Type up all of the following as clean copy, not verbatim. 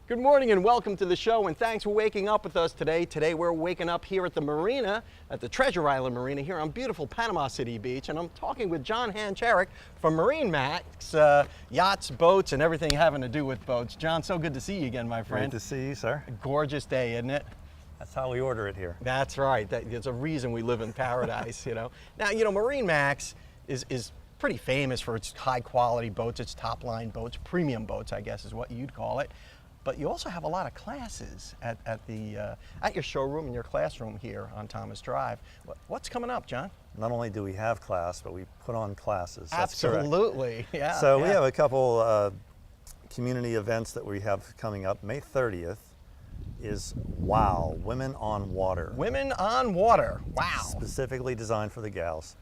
Good morning and welcome to the show, and thanks for waking up with us today. Today we're waking up here at the marina, at the Treasure Island Marina here on beautiful Panama City Beach, and I'm talking with John Hancharick from MarineMax, yachts, boats, and everything having to do with boats. John, so good to see you again, my friend. Great to see you, sir. A gorgeous day, isn't it? That's how we order it here. That's right. There's a reason we live in paradise, you know. Now, you know, MarineMax is pretty famous for its high-quality boats, its top-line boats, premium boats, I guess is what you'd call it. But you also have a lot of classes at your showroom and your classroom here on Thomas Drive. What's coming up, John? Not only do we have class, but we put on classes. That's Absolutely, yeah. So we have a couple community events that we have coming up. May 30th is WOW, Women on Water. Women on Water, wow. Specifically designed for the gals,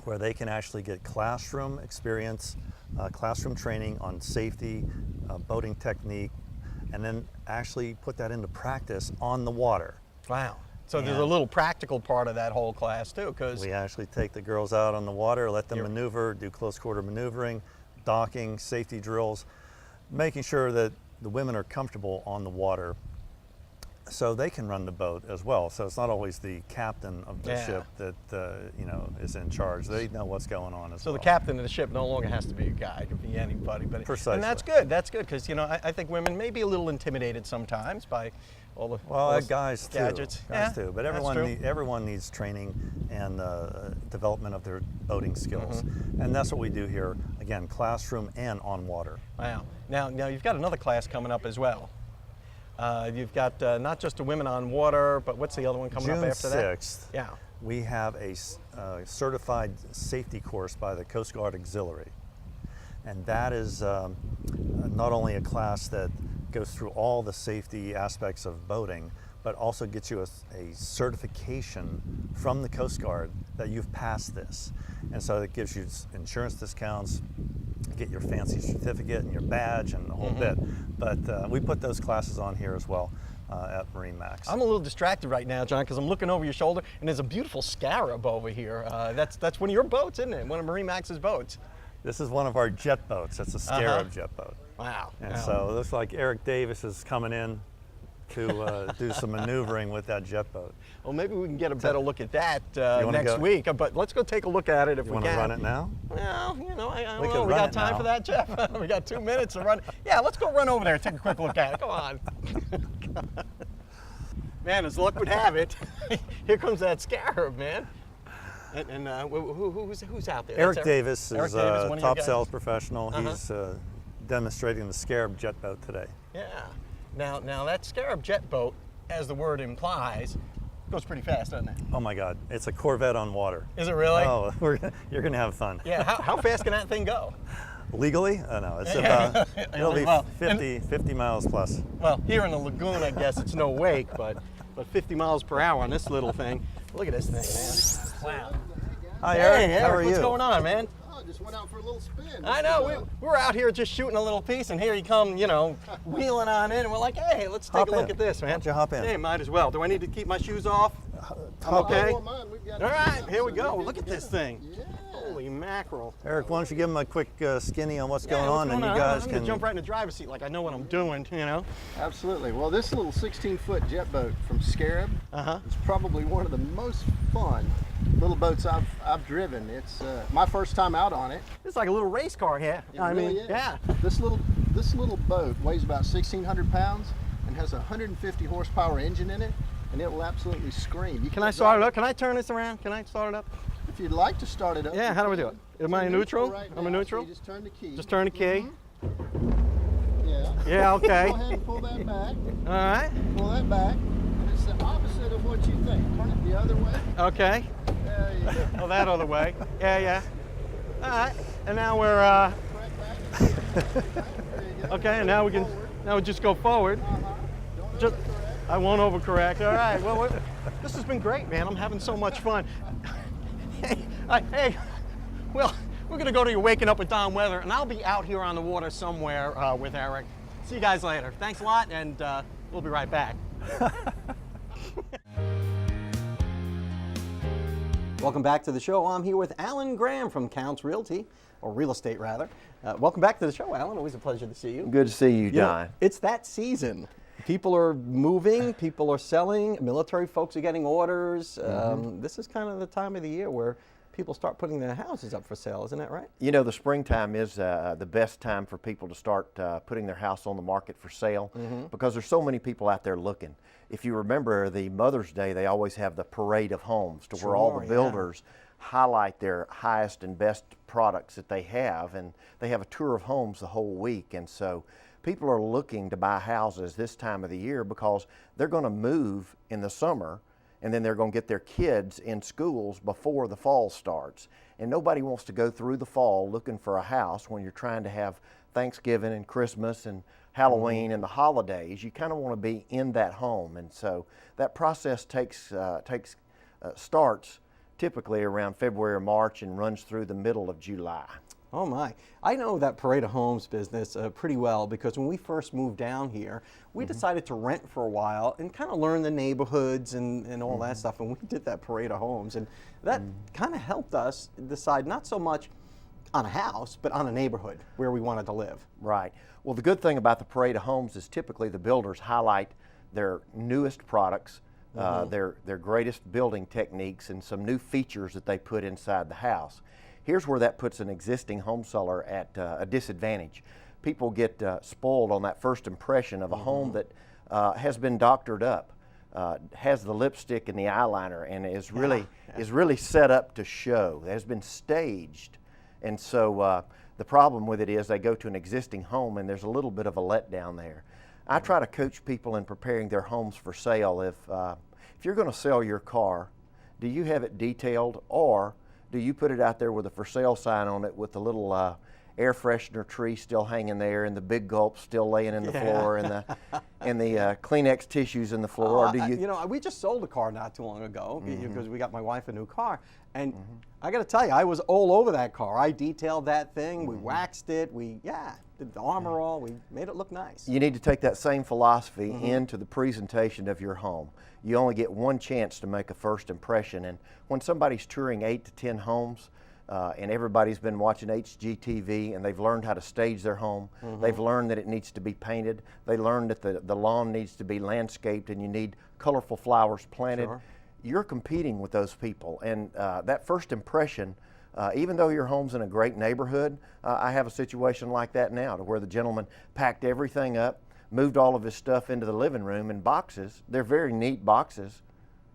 where they can actually get classroom experience, classroom training on safety, boating technique, and then actually put that into practice on the water. Wow. So there's a little practical part of that whole class too, because we actually take the girls out on the water, let them maneuver, do close quarter maneuvering, docking, safety drills, making sure that the women are comfortable on the water so they can run the boat as well. So it's not always the captain of the ship that you know, is in charge. They know what's going on as well. So the captain of the ship no longer has to be a guy, it could be anybody. But Precisely. And that's good, because you know, I think women may be a little intimidated sometimes by all the guys gadgets. Too. Guys too. But everyone needs training and development of their boating skills. And that's what we do here, again, classroom and on water. Wow. Now you've got another class coming up as well. You've got not just the Women on Water, but what's the other one coming up after that? June 6th, yeah. We have a certified safety course by the Coast Guard Auxiliary. And that is not only a class that goes through all the safety aspects of boating, but also gets you a certification from the Coast Guard that you've passed this. And so it gives you insurance discounts, get your fancy certificate and your badge and the whole bit. But we put those classes on here as well at MarineMax. I'm a little distracted right now, John, because I'm looking over your shoulder and there's a beautiful scarab over here. That's one of your boats, isn't it? One of MarineMax's boats. This is one of our jet boats. It's a scarab jet boat. Wow. And so it looks like Eric Davis is coming in to do some maneuvering with that jet boat. Well, maybe we can get a better look at that next week. But let's go take a look at it if we can. You want to run it now? Well, you know, I don't know. We got time for that, Jeff? We got 2 minutes to run. Yeah, let's go run over there and take a quick look at it. Come on. Man, as luck would have it, here comes that scarab, man. And who's out there? Eric Davis is a top sales professional. He's demonstrating the scarab jet boat today. Yeah. Now that scarab jet boat, as the word implies, goes pretty fast, doesn't it? Oh my God, it's a Corvette on water. Is it really? Oh, you're gonna have fun. Yeah, how fast can that thing go? Legally? I don't know, it's about, it'll be 50 miles plus. Well, here in the lagoon, I guess it's no wake, but 50 miles per hour on this little thing. Look at this thing, man. Wow. Hi, Eric. Hey, how are you? What's going on, man? Just went out for a little spin. I know, we were out here just shooting a little piece, and here you come, you know, wheeling on in, and we're like, hey, let's take a look at this, man. Why don't you hop in? Hey, might as well. Do I need to keep my shoes off? I'm okay. All right, here we go. Look at this thing. Yeah. Holy mackerel. Eric, why don't you give him a quick skinny on what's going on, and you I'm guys can gonna jump right in the driver's seat like I know what I'm doing, you know? Absolutely. Well, this little 16-foot jet boat from Scarab is probably one of the most fun little boats I've driven. It's my first time out on it. It's like a little race car here. Yeah. This little boat weighs about 1,600 pounds and has a 150 horsepower engine in it, and it will absolutely scream. Can I start it up? Can I turn this around? Can I start it up? If you'd like to start it up. Yeah, how do we do it? Am I in neutral? Right I'm in now, neutral? so you just turn the key. Just turn the key. Yeah. Yeah, okay. Go ahead and pull that back. All right. Pull that back. And it's the opposite of what you think. Turn it the other way. Okay. There you go. Oh, that other way. Yeah. All right. And now we're okay, and now we just go forward. I won't overcorrect. All right. Well, this has been great, man. I'm having so much fun. Hey, well, we're gonna go to your Waking Up with Don weather, and I'll be out here on the water somewhere with Eric. See you guys later. Thanks a lot, and we'll be right back. Welcome back to the show. I'm here with Alan Graham from Counts Realty, or Real Estate rather. Welcome back to the show, Alan. Always a pleasure to see you. Good to see you, Don. Know, it's that season. People are moving, people are selling, military folks are getting orders. This is kind of the time of the year where people start putting their houses up for sale, isn't that right? You know, the springtime is the best time for people to start putting their house on the market for sale because there's so many people out there looking. If you remember the Mother's Day, they always have the parade of homes to where all the builders highlight their highest and best products that they have, and they have a tour of homes the whole week. And so people are looking to buy houses this time of the year because they're going to move in the summer, and then they're going to get their kids in schools before the fall starts. And nobody wants to go through the fall looking for a house when you're trying to have Thanksgiving and Christmas and Halloween and the holidays. You kind of want to be in that home, and so that process starts typically around February or March and runs through the middle of July. Oh my. I know that Parade of Homes business pretty well because when we first moved down here, we decided to rent for a while and kind of learn the neighborhoods and all that stuff, and we did that Parade of Homes, and that kind of helped us decide not so much on a house, but on a neighborhood where we wanted to live. Right. Well, the good thing about the Parade of Homes is typically the builders highlight their newest products, their greatest building techniques, and some new features that they put inside the house. Here's where that puts an existing home seller at a disadvantage. People get spoiled on that first impression of a home that has been doctored up, has the lipstick and the eyeliner, and is really set up to show. It has been staged. And so the problem with it is they go to an existing home and there's a little bit of a letdown there. I try to coach people in preparing their homes for sale. If you're going to sell your car, do you have it detailed, or do you put it out there with a for sale sign on it with the little air freshener tree still hanging there and the big gulp still laying in the floor and the Kleenex tissues in the floor? Or do you? You know, we just sold a car not too long ago because we got my wife a new car, and I got to tell you, I was all over that car. I detailed that thing. We waxed it. We did the armor all. We made it look nice. You need to take that same philosophy into the presentation of your home. You only get one chance to make a first impression, and when somebody's touring 8 to 10 homes, and everybody's been watching HGTV and they've learned how to stage their home. They've learned that it needs to be painted. They learned that the lawn needs to be landscaped and you need colorful flowers planted. You're competing with those people, and that first impression, even though your home's in a great neighborhood, I have a situation like that now to where the gentleman packed everything up, moved all of his stuff into the living room in boxes. They're very neat boxes,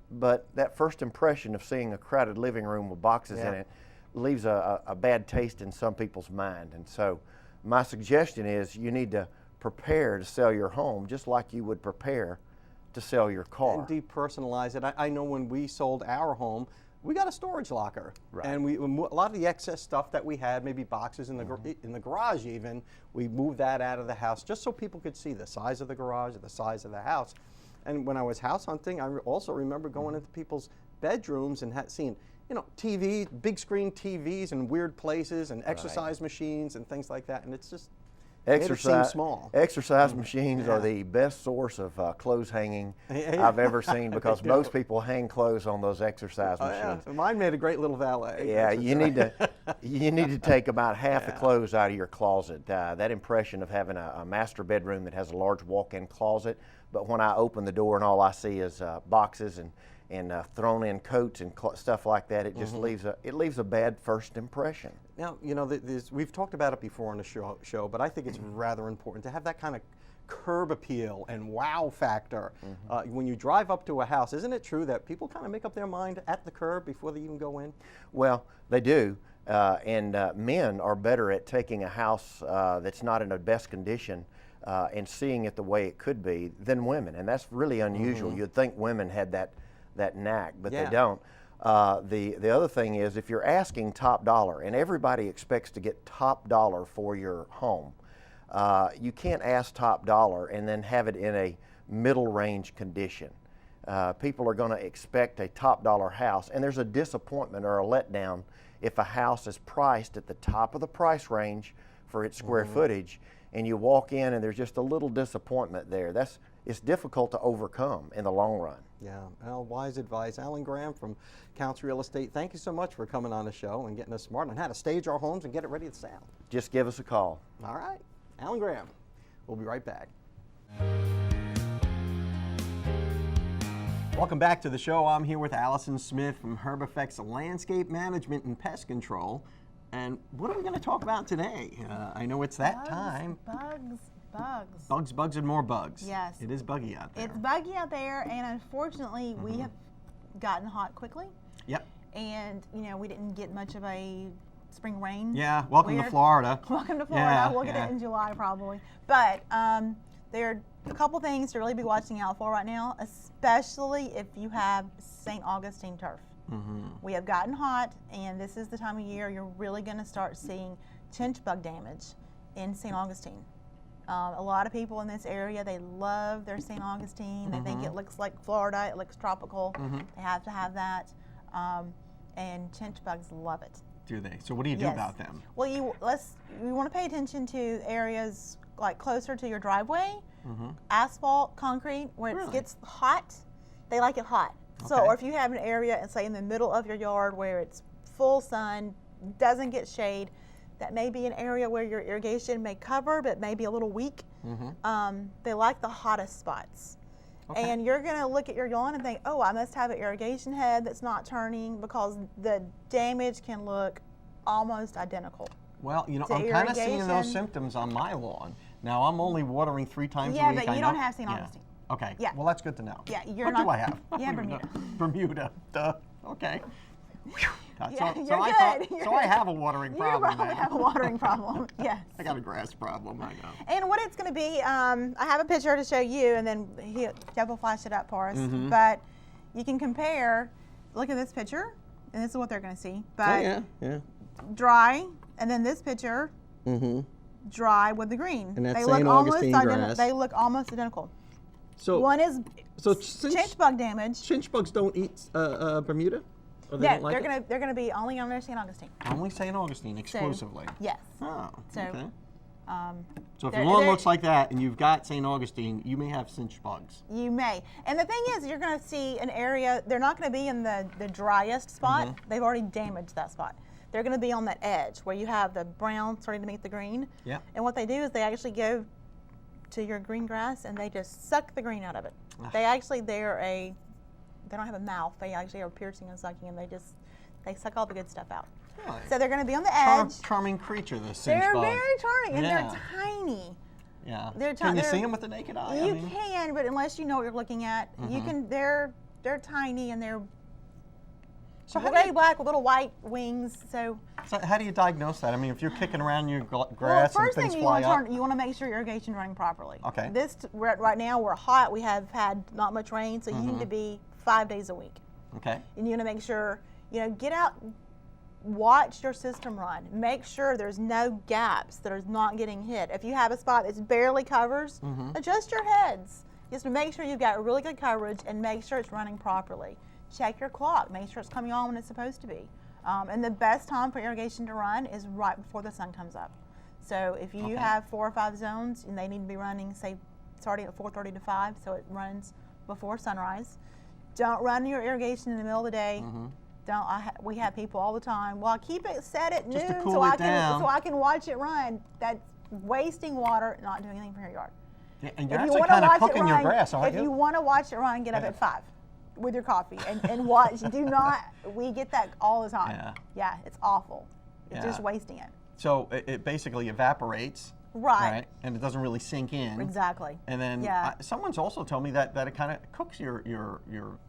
but that first impression of seeing a crowded living room with boxes in it leaves a bad taste in some people's mind. And so my suggestion is you need to prepare to sell your home just like you would prepare to sell your car. And depersonalize it. I know when we sold our home, we got a storage locker, and a lot of the excess stuff that we had, maybe boxes in the garage even, we moved that out of the house just so people could see the size of the garage or the size of the house. And when I was house hunting, I also remember going into people's bedrooms and seeing, you know, TV, big screen TVs in weird places, and exercise machines and things like that, and it's just made it seem small. Exercise machines are the best source of clothes hanging I've ever seen, because most people hang clothes on those exercise machines. Mine made a great little valet. Yeah, you need to take about half the clothes out of your closet. That impression of having a master bedroom that has a large walk-in closet, but when I open the door and all I see is boxes and thrown in coats and stuff like that, it just leaves a bad first impression. Now, you know, we've talked about it before on the show, but I think it's rather important to have that kind of curb appeal and wow factor. When you drive up to a house, isn't it true that people kind of make up their mind at the curb before they even go in? Well, they do, and men are better at taking a house that's not in the best condition and seeing it the way it could be than women, and that's really unusual. You'd think women had that knack, but they don't. The other thing is, if you're asking top dollar, and everybody expects to get top dollar for your home, you can't ask top dollar and then have it in a middle range condition. People are going to expect a top dollar house, and there's a disappointment or a letdown if a house is priced at the top of the price range for its square footage, and you walk in and there's just a little disappointment there. It's difficult to overcome in the long run. Yeah, well, wise advice. Alan Graham from Counts Real Estate, thank you so much for coming on the show and getting us smart on how to stage our homes and get it ready to sell. Just give us a call. All right, Alan Graham. We'll be right back. Welcome back to the show. I'm here with Allison Smith from Herb Effects Landscape Management and Pest Control. And what are we going to talk about today? I know it's that time. Bugs, and more bugs. Yes. It is buggy out there. It's buggy out there, and unfortunately, we have gotten hot quickly. Yep. And, you know, we didn't get much of a spring rain. Yeah, welcome to Florida. Welcome to Florida. Yeah, we'll get it in July probably. But there are a couple things to really be watching out for right now, especially if you have St. Augustine turf. We have gotten hot, and this is the time of year you're really going to start seeing chinch bug damage in St. Augustine. A lot of people in this area, they love their St. Augustine. They think it looks like Florida. It looks tropical. They have to have that. And chinch bugs love it. Do they? So what do you do about them? Well, you want to pay attention to areas like closer to your driveway, asphalt, concrete, where it gets hot. They like it hot. So, or if you have an area, say in the middle of your yard where it's full sun, doesn't get shade, that may be an area where your irrigation may cover, but maybe a little weak. They like the hottest spots. And you're going to look at your lawn and think, oh, I must have an irrigation head that's not turning, because the damage can look almost identical. Well, you know, I'm kind of seeing those symptoms on my lawn. Now, I'm only watering 3 times a week. Yeah, but you don't have St. Augustine. Okay. Yeah. Well, that's good to know. Yeah, what do I have? You have Bermuda. Bermuda. Duh. Okay. Yeah, so I have a watering problem. You probably have a watering problem. Yes. I got a grass problem. I know. And what it's going to be, I have a picture to show you, and then Jeff will flash it up for us. But you can compare. Look at this picture, and this is what they're going to see. But dry, and then this picture. Dry with the green. And that's St. Augustine grass. They look almost identical. So one is chinch bug damage. Chinch bugs don't eat Bermuda? Or they Yeah, don't like they're gonna be only on their St. Augustine. Only St. Augustine exclusively. So, yes. Oh. So, okay. So if your lawn looks like that and you've got St. Augustine, you may have chinch bugs. You may. And the thing is, you're going to see an area. They're not going to be in the driest spot. They've already damaged that spot. They're going to be on that edge where you have the brown starting to meet the green. Yeah. And what they do is they actually go to your green grass and they just suck the green out of it. They actually, they don't have a mouth. They actually are piercing and sucking, and they suck all the good stuff out. Really? So they're going to be on the edge. Charming creature, the cinch bug. They're very charming, and they're tiny. Yeah. Can you see them with the naked eye? You can, but unless you know what you're looking at, you can. They're tiny, and they're gray black with little white wings. So how do you diagnose that? I mean, if you're kicking around your grass and things fly up. You want to make sure your irrigation's running properly. Okay. Right now we're hot. We have had not much rain, so you need to be 5 days a week. Okay. And you want to make sure, get out, watch your system run. Make sure there's no gaps that are not getting hit. If you have a spot that barely covers, adjust your heads. Just to make sure you've got really good coverage and make sure it's running properly. Check your clock. Make sure it's coming on when it's supposed to be. And the best time for irrigation to run is right before the sun comes up. So if you have 4 or 5 zones and they need to be running, say, starting at 4:30 to 5, so it runs before sunrise. Don't run your irrigation in the middle of the day. We have people all the time. Well, keep it set at noon so I can watch it run. That's wasting water, not doing anything for your yard. Yeah, and you're actually kind of cooking your grass, aren't you? If you want to watch it run, get up at 5 with your coffee and watch. We get that all the time. Yeah, it's awful. It's just wasting it. So it basically evaporates. Right. And it doesn't really sink in. Exactly. And then someone's also told me that it kind of cooks your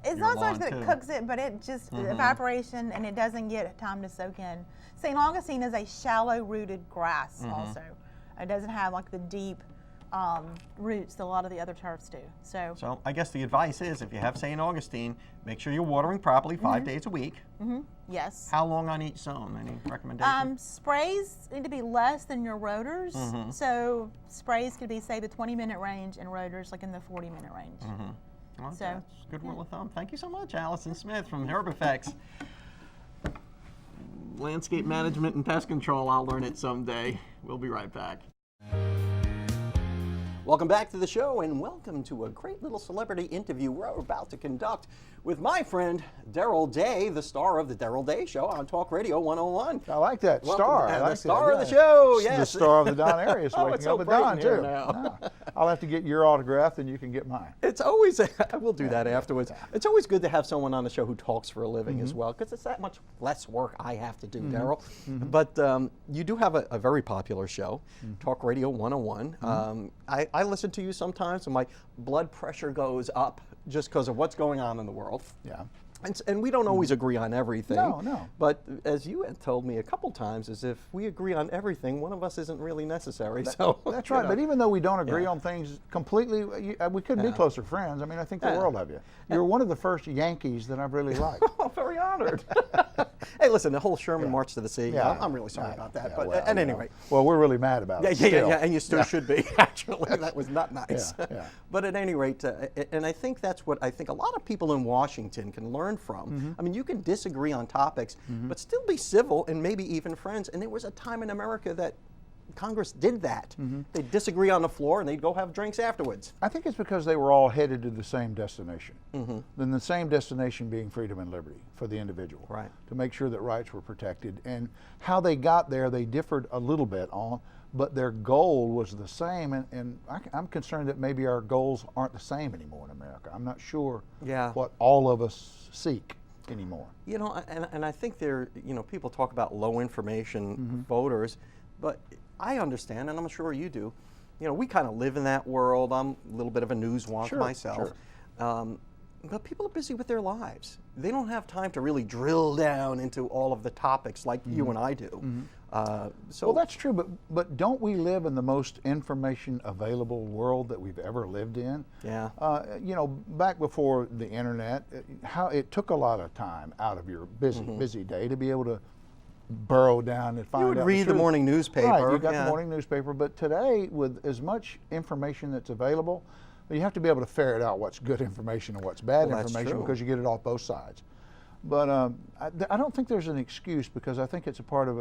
It's not so much that it cooks it, but it just evaporation, and it doesn't get time to soak in. St. Augustine is a shallow-rooted grass also. It doesn't have like the deep roots that a lot of the other turfs do. So I guess the advice is, if you have St. Augustine, make sure you're watering properly 5 days a week. Yes. How long on each zone? Any recommendations? Sprays need to be less than your rotors. So sprays could be, say, the 20-minute range, and rotors like in the 40-minute range. Well, that's a good rule of thumb. Thank you so much, Allison Smith from Herb Effects Landscape Management and Pest Control. I'll learn it someday. We'll be right back. Welcome back to the show, and welcome to a great little celebrity interview we're about to conduct with my friend Darrell Day, the star of the Darrell Day Show on Talk Radio 101. I like that. Welcome, Star. I the like star that, of the show, yes. The star of the Don Arias, Oh, Waking it's so Up With bright Don, in here too. now. No. I'll have to get your autograph, and you can get mine. It's always, I will do that afterwards. It's always good to have someone on the show who talks for a living as well, because it's that much less work I have to do, Darrell. But you do have a very popular show, Talk Radio 101. I listen to you sometimes, and my blood pressure goes up just because of what's going on in the world. Yeah. And we don't always agree on everything. No. But as you had told me a couple times, is if we agree on everything, one of us isn't really necessary. So That's right. But even though we don't agree on things completely, we couldn't be closer friends. I mean, I think the world of you. You're one of the first Yankees that I've really liked. Oh, very honored. Hey, listen, the whole Sherman March to the Sea, Yeah. I'm really sorry about that. Yeah, But well, at any rate. Well, we're really mad about it. Yeah, and you still should be, actually. That was not nice. Yeah. But at any rate, and I think that's what I think a lot of people in Washington can learn from. I mean, you can disagree on topics, but still be civil and maybe even friends. And there was a time in America that Congress did that. They'd disagree on the floor and they'd go have drinks afterwards. I think it's because they were all headed to the same destination. Then the same destination being freedom and liberty for the individual. Right. To make sure that rights were protected. And how they got there, they differed a little bit on, but their goal was the same. And I'm concerned that maybe our goals aren't the same anymore in America. I'm not sure what all of us seek anymore. You know, and I think people talk about low information voters, but I understand, and I'm sure you do. You know, we kind of live in that world. I'm a little bit of a news wonk myself. But people are busy with their lives. They don't have time to really drill down into all of the topics like you and I do. Well, that's true, but don't we live in the most information available world that we've ever lived in? Yeah. You know, back before the internet, how it took a lot of time out of your busy day to be able to burrow down and find out. You would read the morning newspaper. Right, you got the morning newspaper, but today with as much information that's available, you have to be able to ferret out what's good information and what's bad information because you get it off both sides. But I don't think there's an excuse, because I think it's a part of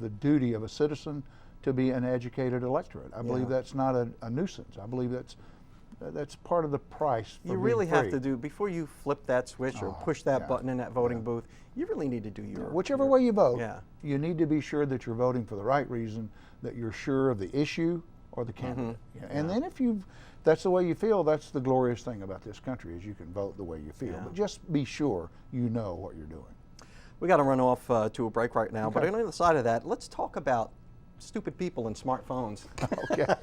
the duty of a citizen to be an educated electorate. I believe that's not a nuisance. I believe that's part of the price for You really being free. have to do, before you flip that switch or push that button in that voting booth, you really need to do whichever way you vote, you need to be sure that you're voting for the right reason, that you're sure of the issue or the candidate. And then if that's the way you feel, that's the glorious thing about this country, is you can vote the way you feel. But just be sure you know what you're doing. We got to run off to a break right now, but on the other side of that, let's talk about stupid people and smartphones. Okay.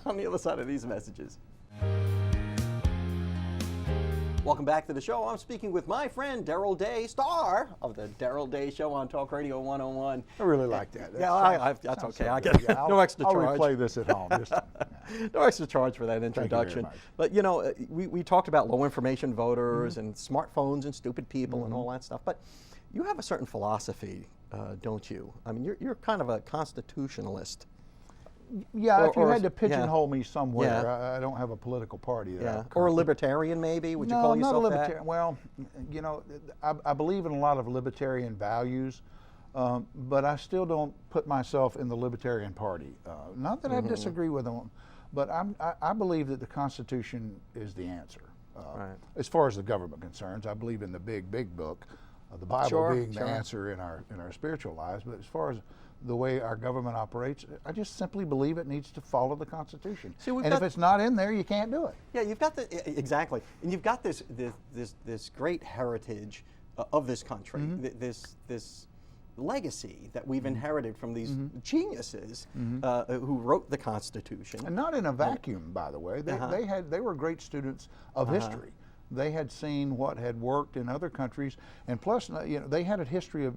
On the other side of these messages. Welcome back to the show. I'm speaking with my friend Darrell Day, star of the Darrell Day Show on Talk Radio 101. I really like that. That's okay. I get it. No extra charge. I'll replay this at home. No extra charge for that introduction. But you know, we talked about low information voters and smartphones and stupid people and all that stuff. But you have a certain philosophy, don't you? I mean, you're kind of a constitutionalist. Yeah, if you had to pigeonhole me somewhere, I don't have a political party. Or a libertarian, maybe? Would you call yourself not a libertarian. that? Well, you know, I believe in a lot of libertarian values, but I still don't put myself in the Libertarian Party. Not that I disagree with them, but I believe that the Constitution is the answer. As far as the government concerns, I believe in the big book, the Bible being the answer in our spiritual lives. But as far as the way our government operates, I just simply believe it needs to follow the Constitution. And if it's not in there, you can't do it. Yeah, you've got exactly, and you've got this great heritage of this country, this legacy that we've inherited from these geniuses who wrote the Constitution. And not in a vacuum, by the way. They were great students of history. They had seen what had worked in other countries, and plus, you know, they had a history of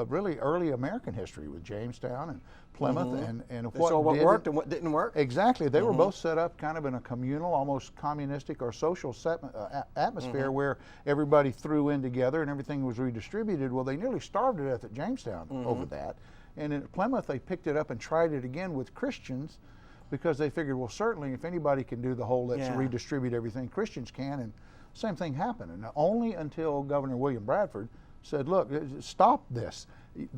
really early American history with Jamestown and Plymouth and They saw what worked and what didn't work. Exactly. They were both set up kind of in a communal, almost communistic or social atmosphere where everybody threw in together and everything was redistributed. Well, they nearly starved to death at Jamestown over that. And in Plymouth, they picked it up and tried it again with Christians, because they figured, well, certainly if anybody can do the whole let's redistribute everything, Christians can. And same thing happened. And only until Governor William Bradford said, look, stop this.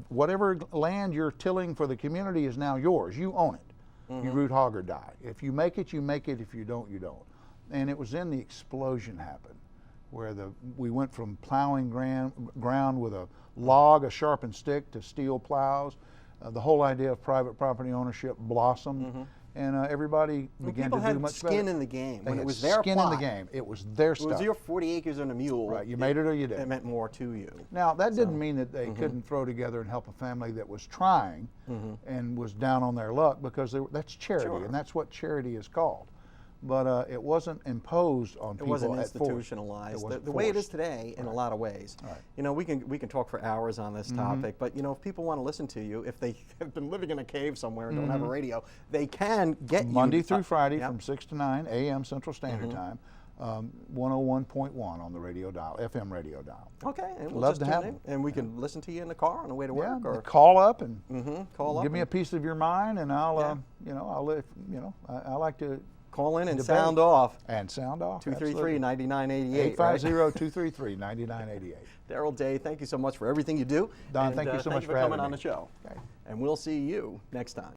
Whatever land you're tilling for the community is now yours. You own it. You root hog or die. If you make it, you make it. If you don't, you don't. And it was then the explosion happened, where we went from plowing ground with a log, a sharpened stick, to steel plows. The whole idea of private property ownership blossomed, and everybody began to do much better. People had skin in the game. When it was their skin plot. in the game. It was their stuff. It was your 40 acres and a mule. Right, you made it or you didn't. It meant more to you. Now, that didn't mean that they couldn't throw together and help a family that was trying and was down on their luck, because that's charity, Sure. and that's what charity is called. But it wasn't imposed on people. It wasn't at force. institutionalized. It wasn't The way it is forced. today, in a lot of ways. Right. You know, we can talk for hours on this topic, but you know, if people want to listen to you, if they have been living in a cave somewhere and don't have a radio, they can get Monday you through Friday yep. from 6 to 9 a.m. Central Standard Time, 101.1 on the radio dial, FM radio dial. Okay, and we'll Love just to tune have in, them. and we can listen to you in the car on the way to work, Yeah, or call up and call up give me a and piece of your mind, and I'll, Yeah. you know, I like to call in and debate. sound off. and sound off. 233-9988. Right? 850-233-9988. Daryl Day, thank you so much for everything you do. Don, and, thank you so much for for coming having on me. the show. Okay. And we'll see you next time.